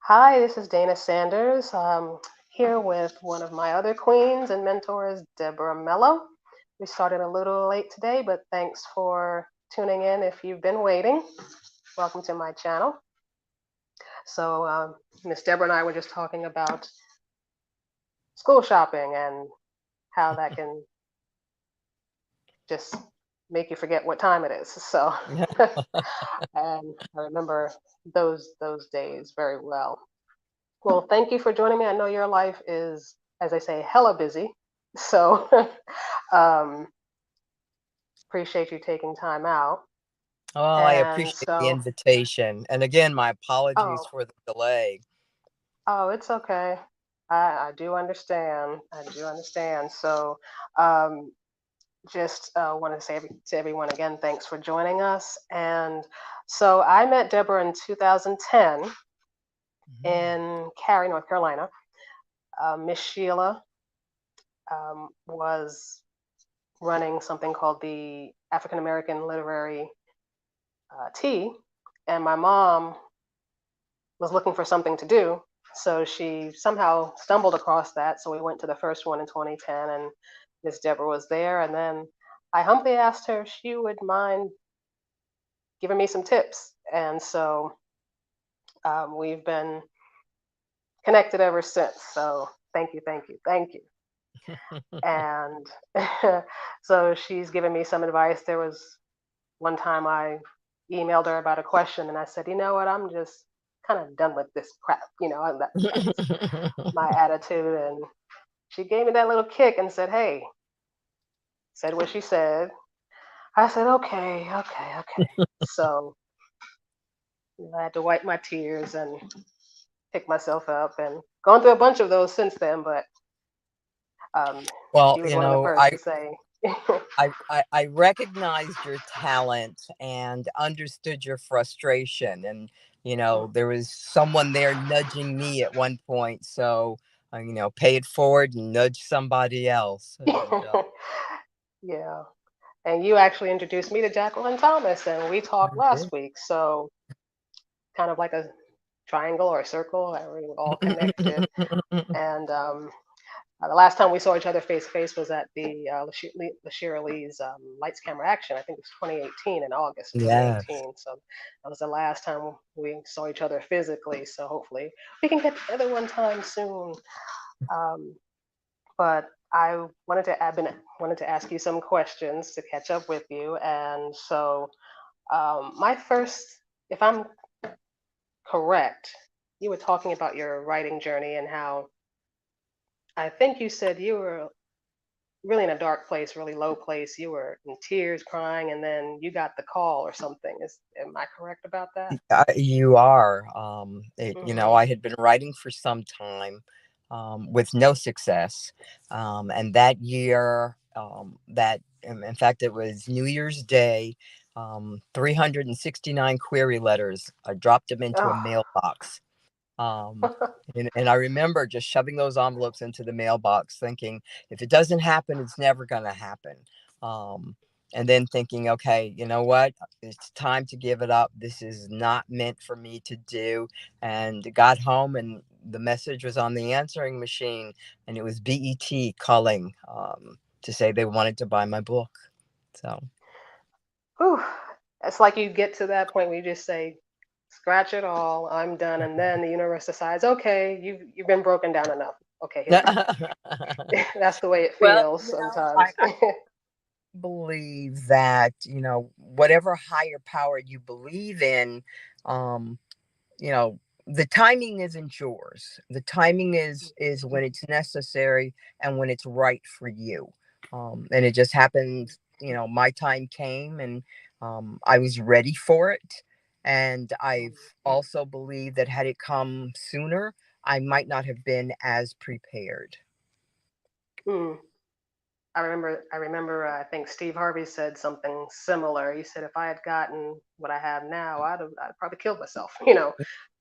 Hi, this is Dana Sanders. Here with one of my other queens and mentors, Deborah Mello. We started a little late today, but thanks for tuning in if you've been waiting. Welcome to my channel. So, Miss Deborah and I were just talking about school shopping and how that can just make you forget what time it is. So, and I remember those days very well. Well, thank you for joining me. I know your life is, as I say, hella busy. So um, appreciate you taking time out. Oh, I And appreciate the so, invitation. And again, my apologies oh, for the delay. oh, it's okay. I do understand. I do understand. So um, just want to say to everyone again, thanks for joining us. And so I met Deborah in 2010 Mhm. in Cary, North Carolina. Miss Sheila was running something called the African American Literary Tea, and my mom was looking for something to do. So she somehow stumbled across that. So we went to the first one in 2010, and Miss Deborah was there. And then I humbly asked her if she would mind giving me some tips. And so we've been connected ever since. So thank you, thank you, thank you. And so she's given me some advice. There was one time I emailed her about a question and I said, you know what, I'm just kind of done with this crap. That's my attitude. And she gave me that little kick and said, hey, said what she said. I said, okay, okay, okay. So I had to wipe my tears and pick myself up and gone through a bunch of those since then. But Well, she was one of the first to say, I recognized your talent and understood your frustration. And, there was someone there nudging me at one point. So, pay it forward and nudge somebody else. And yeah. And you actually introduced me to Jacqueline Thomas, and we talked I last did. week. So kind of like a triangle or a circle, we were all connected. And the last time we saw each other face to face was at the Lashira Lee's Lights Camera Action. I think it was 2018 in August of Yes. 2018. So that was the last time we saw each other physically. So hopefully we can get together one time soon. Um, but wanted to ask you some questions to catch up with you. And so my first, if I'm correct, you were talking about your writing journey and how I think you said you were really in a dark place, really low place. You were in tears, crying, and then you got the call or something. Am I correct about that? You are. Hmm. I had been writing for some time with no success. And that year, in fact, it was New Year's Day, 369 query letters. I dropped them into a Oh. mailbox. Um, and I remember just shoving those envelopes into the mailbox, thinking, if it doesn't happen, it's never going to happen. Um, and then thinking, okay, you know what? It's time to give it up. This is not meant for me to do. And got home, and the message was on the answering machine, and it was BET calling to say they wanted to buy my book. So, Whew. It's like you get to that point where you just say, scratch it all, I'm done. And then the universe decides, okay, you've been broken down enough. Okay, here we go. That's the way it well, feels I, sometimes. believe that whatever higher power you believe in, um you know the timing isn't yours. The timing is when it's necessary and when it's right for you. And it just happened, my time came, and I was ready for it. And I've also believed that had it come sooner, I might not have been as prepared. Mm. I think Steve Harvey said something similar. He said, if I had gotten what I have now, I'd probably killed myself,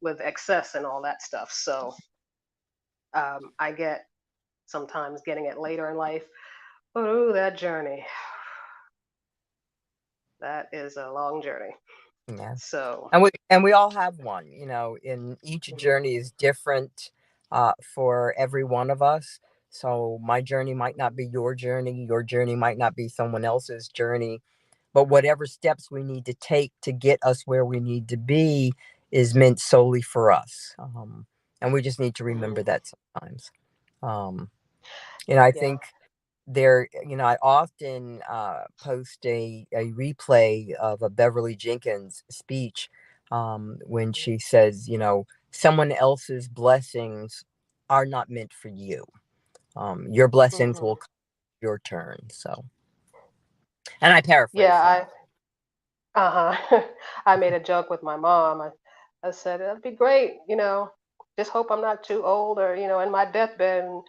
with excess and all that stuff. So I get sometimes getting it later in life, but ooh, that journey, that is a long journey. Yeah. So, And we all have one, and each mhm, journey is different for every one of us. So my journey might not be your journey might not be someone else's journey, but whatever steps we need to take to get us where we need to be is meant solely for us. And we just need to remember mhm, that sometimes. Um, I yeah. think I often post a replay of a Beverly Jenkins speech, when she says, someone else's blessings are not meant for you. Your blessings Hmm. will come your turn. So, and I Yeah, paraphrase that. uh-huh. I made a joke with my mom. I said, it'd be great, just hope I'm not too old or, in my deathbed and,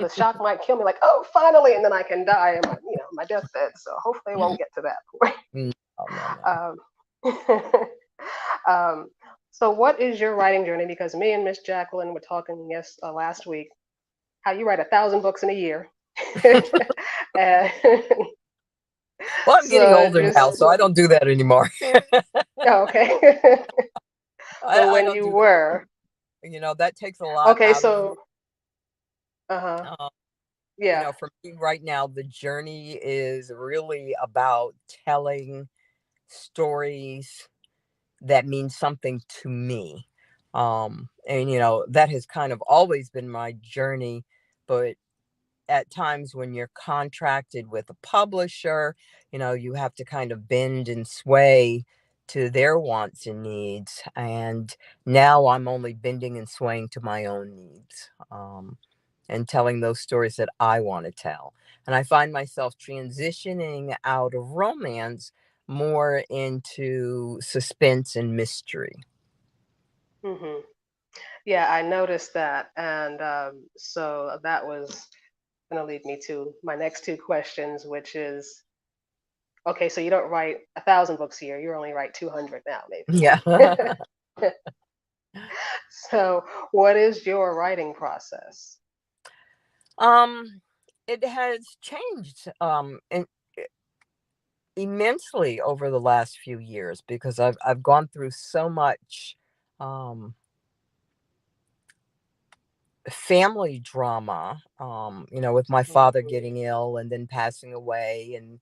the shock might kill me like, oh, finally, and then I can die in my deathbed. So hopefully it won't get to that point. No, no, no. Um, um, so what is your writing journey? Because me and Miss Jacqueline were talking last week, how you write 1,000 books in a year. And Well, I'm getting so older now, just, so I don't do that anymore. oh, okay. But I when don't you do were, that. That takes a lot okay, out of me. so, uh-huh, Um, yeah. for me right now, the journey is really about telling stories that mean something to me. And that has kind of always been my journey, but at times when you're contracted with a publisher, you have to kind of bend and sway to their wants and needs. And now I'm only bending and swaying to my own needs, and telling those stories that I want to tell. And I find myself transitioning out of romance more into suspense and mystery. Hmm. Yeah, I noticed that. And so that was going to lead me to my next two questions, which is, okay, so you don't write 1,000 books a year, you only write 200 now, Yeah. maybe. So, what is your writing process? um, it has changed immensely over the last few years because I've gone through so much um family drama, with my father Hmm. getting ill and then passing away, and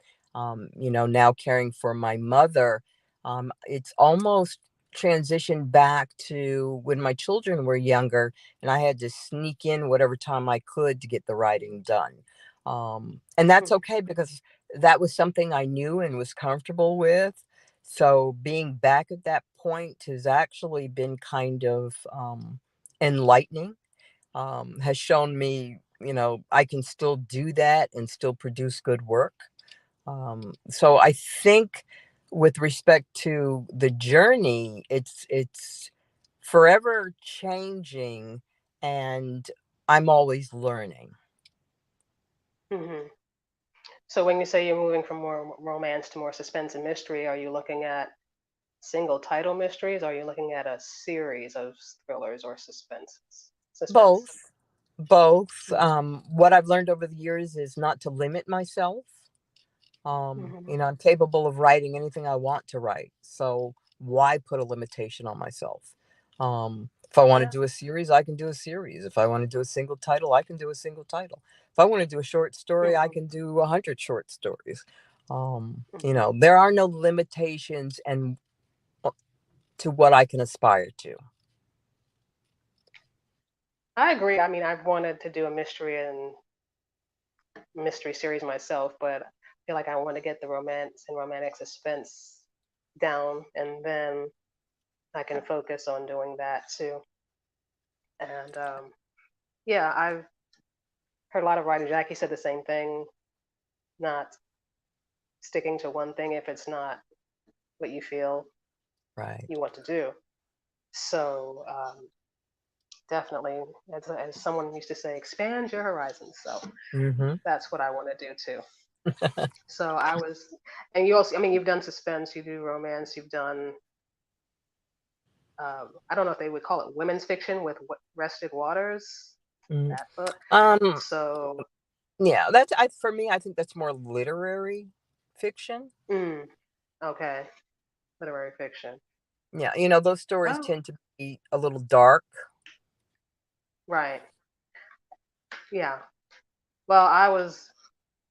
now caring for my mother. It's almost transitioned back to when my children were younger, and I had to sneak in whatever time I could to get the writing done. And that's okay because that was something I knew and was comfortable with. So being back at that point has actually been kind of enlightening. Has shown me, I can still do that and still produce good work. So I think with respect to the journey, it's forever changing, and I'm always learning. Hmm. So, when you say you're moving from more romance to more suspense and mystery, are you looking at single title mysteries? Or are you looking at a series of thrillers or suspense? Both, both. Hmm. What I've learned over the years is not to limit myself. Hmm. I'm capable of writing anything I want to write. So why put a limitation on myself? If I want to Yeah. do a series, I can do a series. If I want to do a single title, I can do a single title. If I want to do a short story, I Hmm. can do 100 short stories. Hmm. There are no limitations and to what I can aspire to. I agree. I mean, I've wanted to do a mystery series myself, but I feel like I want to get the romance and romantic suspense down, and then I can focus on doing that too. And yeah, I've heard a lot of writers. Jackie said the same thing. Not sticking to one thing if it's not what you feel Right. you want to do. So definitely, as someone used to say, expand your horizons. So Mm-hmm. that's what I want to do too. So I was, and you also, I mean, you've done suspense, you do romance, you've done, I don't know if they would call it women's fiction with Rested Waters, Mm. that book. Um, So, yeah, that's for me. I think that's more literary fiction. mm, okay. literary fiction. Yeah, those stories Oh, tend to be a little dark. right. Yeah. Well,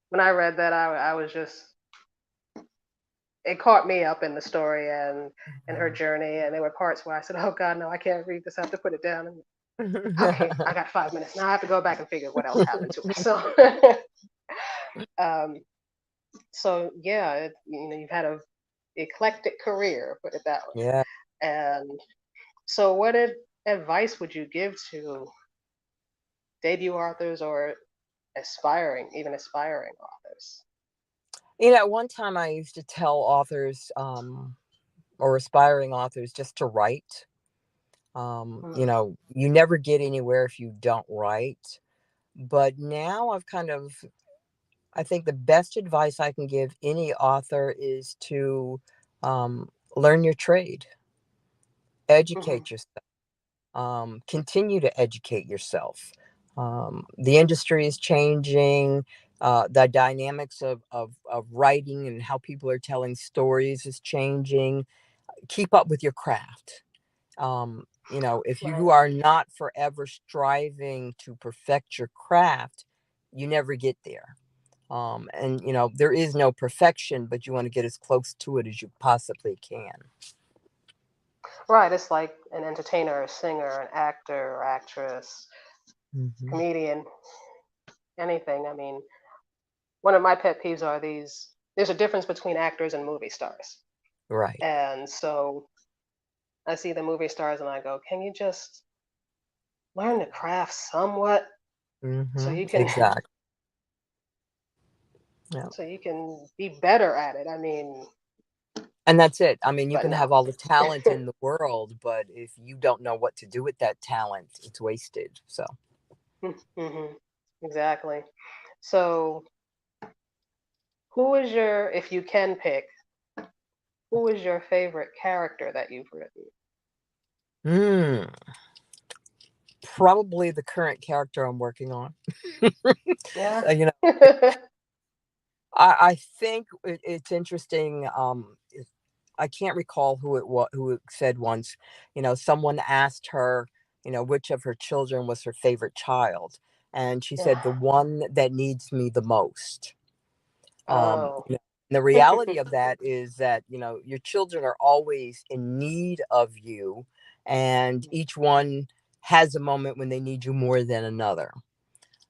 when I read that, I was just, it caught me up in the story and her journey. And there were parts where I said, oh God, no, I can't read this. I have to put it down. And, okay, I got 5 minutes. Now I have to go back and figure what else happened to her. So, um, so yeah, you've had a eclectic career, put it that way. Yeah. And so, what advice would you give to debut authors or even aspiring authors? One time I used to tell authors, or aspiring authors, just to write. Mm, You never get anywhere if you don't write. But now I think the best advice I can give any author is to learn your trade, mhm. educate yourself, continue to educate yourself. The industry is changing. The dynamics of writing and how people are telling stories is changing. Keep up with your craft. If Right. you are not forever striving to perfect your craft, you never get there. And there is no perfection, but you want to get as close to it as you possibly can. Right. It's like an entertainer, a singer, an actor or actress, Hmm. comedian, anything. I mean, one of my pet peeves are these. There's a difference between actors and movie stars. Right. And so I see the movie stars and I go, can you just learn the craft somewhat so you can Exactly. Yeah. so you can be better at it? I mean, And that's it. I mean, you but can no. have all the talent in the world, but if you don't know what to do with that talent, it's wasted. So, Hmm. Exactly. So, who is your, if you can pick, who is your favorite character that you've written? mm, probably the current character I'm working on. Yeah. Uh, you know, I think it's interesting. I can't recall who it was who said once. Someone asked her, which of her children was her favorite child, and she Yeah. said the one that needs me the most. Um, Oh. you know, the reality of that is that your children are always in need of you, and each one has a moment when they need you more than another.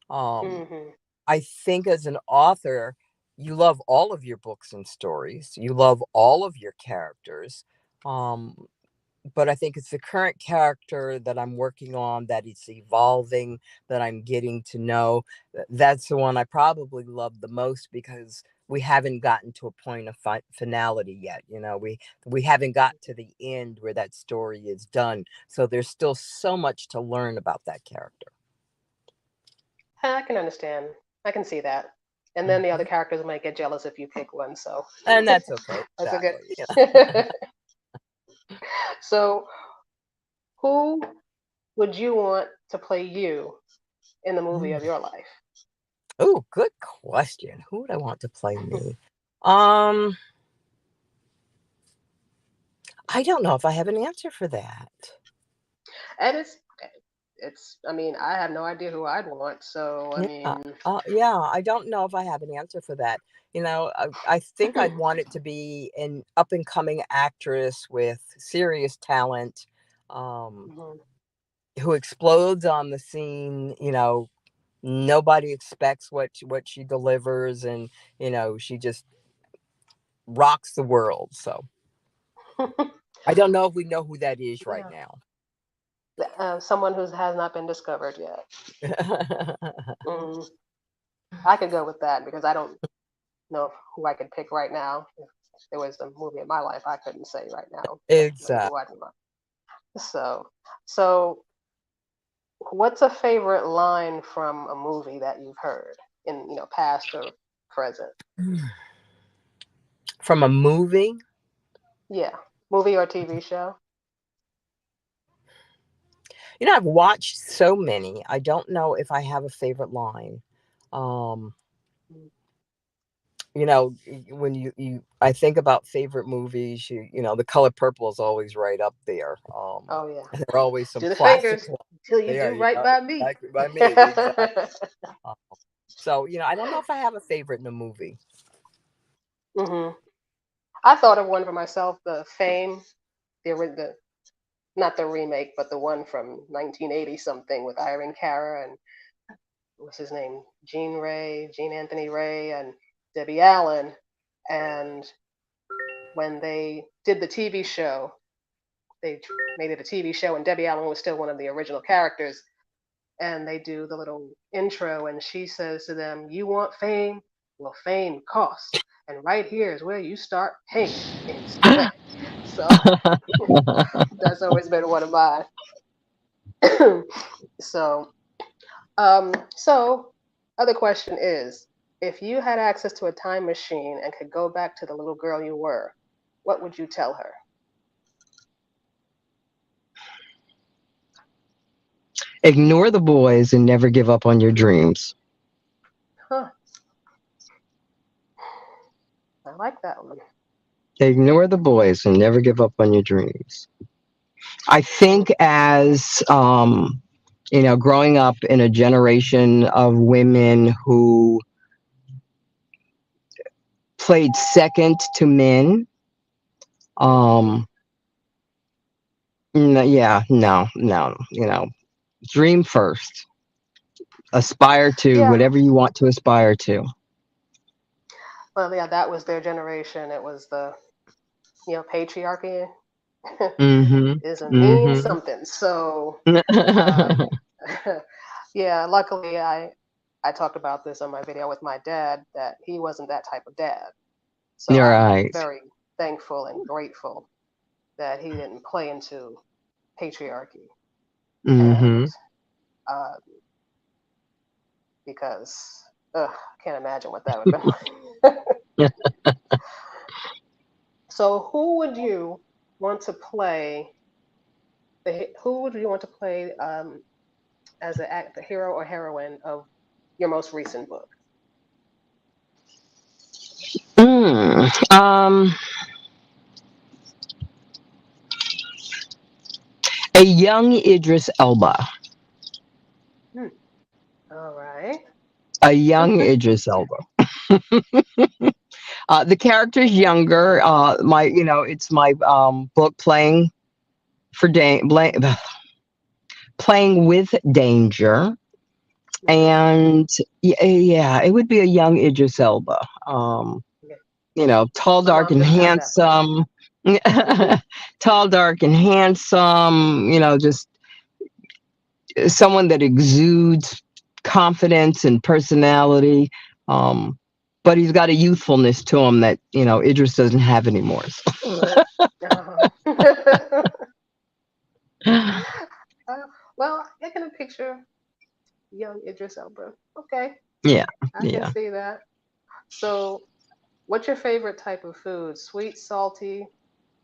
Um, Hmm. I think as an author, you love all of your books and stories. You love all of your characters. Um, but I think it's the current character that I'm working on that it's evolving, that I'm getting to know. That's the one I probably love the most because we haven't gotten to a point of finality yet. We haven't got to the end where that story is done. So there's still so much to learn about that character. I can understand. I can see that. And then the other Mhm. characters might get jealous if you pick one, so And that's okay. that's a Exactly. good. So, who would you want to play you in the movie of your life? Oh, good question. Who would I want to play me? Um, I don't know if I have an answer for that. And it's. I mean, I have no idea who I'd want. So, I Yeah. mean, Yeah, I don't know if I have an answer for that. I think I'd want it to be an up and coming actress with serious talent, um, mhm. who explodes on the scene. Nobody expects what she delivers, and she just rocks the world. So I don't know if we know who that is right Yeah, now. someone who has not been discovered yet. Mm, I could go with that because I don't know who I could pick right now. If there was a movie in my life, I couldn't say right now. Know Exactly. who I'd want. So, so what's a favorite line from a movie that you've heard in past or present? From a movie. Yeah, movie or TV show. I've watched so many. I don't know if I have a favorite line. Um, when I think about favorite movies, the color purple is always right up there. Oh yeah. And there are always some Do the classic fingers ones till you there, do right by me. exactly by me, exactly. Um, so, I don't know if I have a favorite in a movie. hmm I thought of one for myself, the Fame, the not the remake, but the one from 1980 something with Irene Cara and what's his name, Gene Anthony Ray, and Debbie Allen. And when they did the TV show, they made it a TV show, and Debbie Allen was still one of the original characters. And they do the little intro, and she says to them, "You want fame? Well, fame costs, and right here is where you start paying instead." So that's always been one of mine. so, so other question is, if you had access to a time machine and could go back to the little girl you were, what would you tell her? Ignore the boys and never give up on your dreams. Huh? I like that one. Ignore the boys and never give up on your dreams. I Mm, think as growing up in a generation of women who played second to men, mhm. um, yeah, no, no, dream first, aspire to Yeah. whatever you want to aspire to. Well, yeah, that was their generation. It was the patriarchy Mm-hmm. is a mean Mm-hmm. something. So, uh, yeah, luckily I talked about this on my video with my dad that he wasn't that type of dad. So You're I'm right. very thankful and grateful that he didn't play into patriarchy and Mm-hmm. uh, because I can't imagine what that would have been like. So who would you want to play who would you want to play as the hero or heroine of your most recent book? Mm. A young Idris Elba. Hmm. All right. A young Idris Elba. The character's younger. It's my book for playing with danger, hmm and yeah, it would be a young Idris Elba. Okay. Tall, My dark, mom and didn't have that book. handsome. Tall, dark, and handsome. Just someone that exudes confidence and personality. Um, but he's got a youthfulness to him that Idris doesn't have anymore. uh So. well, I can picture young Idris Elba. Okay, Yeah, I can yeah, see that. So, what's your favorite type of food? Sweet, salty,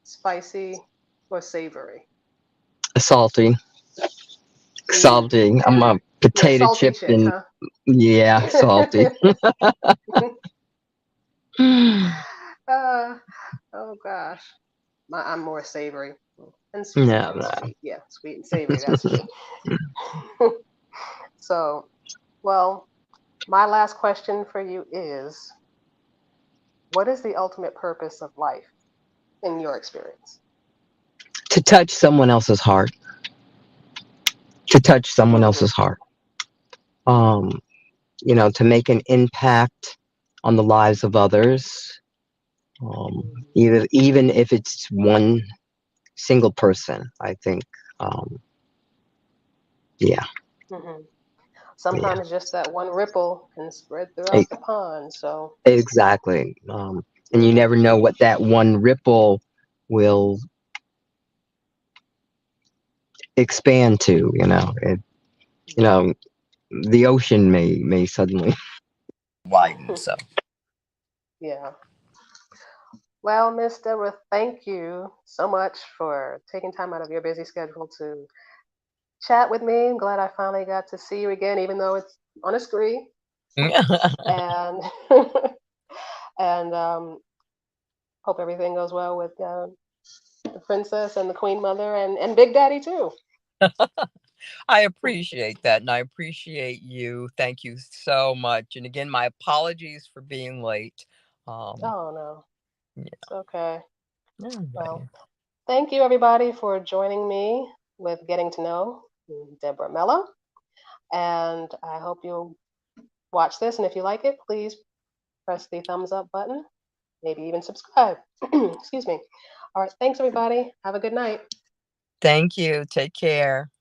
spicy, or savory? salty, Mm. salty. I'm a You're a potato salty chip chick, and huh? yeah, salty. uh, oh gosh, I'm more savory and sweet No, and no. sweet. Yeah, sweet and savory. That's me. So, well, my last question for you is, what is the ultimate purpose of life in your experience? To touch someone else's heart. To touch someone Hmm else's heart. Um, to make an impact on the lives of others. Even if it's one single person, I think. Um, yeah, hmm yeah, Sometimes just that one ripple can spread e- throughout the pond. So, exactly. And you hmm never know what that one ripple will expand to. You know, the ocean may suddenly widen. So yeah. Well, Miss Deborah, thank you so much for taking time out of your busy schedule to chat with me. I'm glad I finally got to see you again, even though it's on a screen. And And hope everything goes well with the princess and the queen mother and Big Daddy too. I appreciate that, and I appreciate you. Thank you so much. And again, my apologies for being late. Um, Oh no, yeah, it's okay. Well, alrighty. thank you everybody for joining me with getting to know Deborah Mello. And I hope you'll watch this. And if you like it, please press the thumbs up button, maybe even subscribe. Excuse me. All right. Thanks, everybody. Have a good night. Thank you. Take care.